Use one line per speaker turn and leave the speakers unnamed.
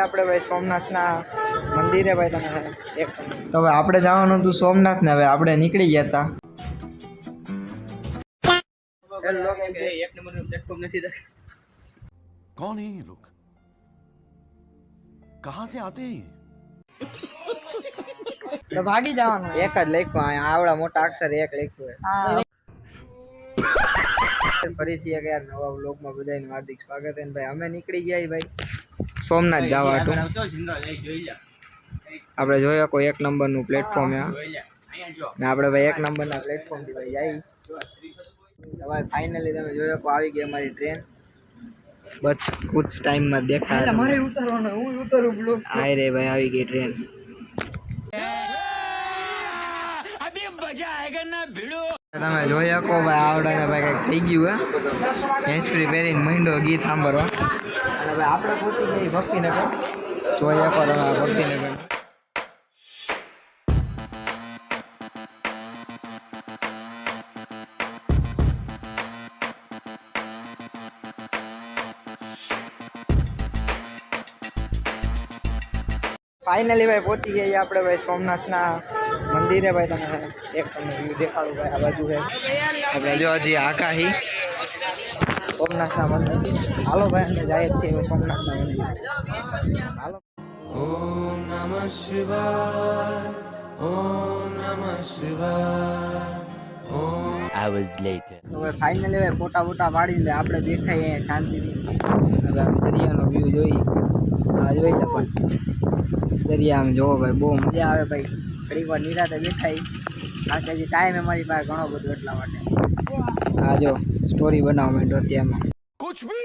આપણે ભાઈ સોમનાથના મંદિરે ભાઈ તમે એક તો હવે આપણે જવાનું હતું સોમનાથ ને હવે આપણે નીકળી ગયા હતા એક નંબરનું પ્લેટફોર્મ નથી દેખાતું
कौन है ये लोग कहां से आते हैं
તો ભાગી જવાનું એક જ લખ્યું આવડા મોટા અક્ષર એક લખ્યું ફરીથી એક યાર નવા વ્લોગમાં બધાનું હાર્દિક સ્વાગત છે ને ભાઈ અમે નીકળી ગયા ભાઈ સોમનાથ જવા હતું આપણે જોયો કોઈ એક નંબરનું પ્લેટફોર્મ ને આપણે ભાઈ એક નંબરના પ્લેટફોર્મથી ભાઈ જઈ ભાઈ ફાઇનલી તમે જોયો કે આવી ગઈ અમારી ટ્રેન બસ કુછ ટાઈમમાં દેખાય તમારે ઉતરવાનું હું ઉતરું બ્લોગ આય રે ભાઈ આવી ગઈ ટ્રેન તમે જોઈ શકો ભાઈ આવડાને ભાઈ કંઈક થઈ ગયું હે હેન્ડસ્ફ્રી પહેરીને માંડો ગીત સાંભળવા અને ભાઈ આપણે પહોંચી જઈએ ભક્તિનગર જોઈ શકો તમે આ ભક્તિનગર ફાઇનલી ભાઈ પહોંચી ગયા આપણે ભાઈ સોમનાથના મંદિરે ભાઈ તમે એક તમને વ્યૂ દેખાડું ભાઈ આ બાજુ છે આપણે જો હજી આકાહી સોમનાથના મંદિર હાલો ભાઈ અમે જઈએ છીએ સોમનાથના મંદિર હાલો ઓમ નમઃ શિવાય ઓમ નમઃ શિવાય hours later હવે ફાઇનલી ભાઈ ફોટા પાડીને આપણે બેઠા અહીંયા શાંતિથી હવે આમ દરિયાનો વ્યૂ જોઈ આ જોઈ લે પણ દરિયા આમ જોવો ભાઈ બહુ મજા આવે ભાઈ ઘડીક વાર નિરાતે બેઠા કારણ કે હજી ટાઈમ અમારી પાસે ઘણો બધો એટલા માટે આ જો સ્ટોરી બનાવવા માંડ્યો ત્યાંમાં
कुछ भी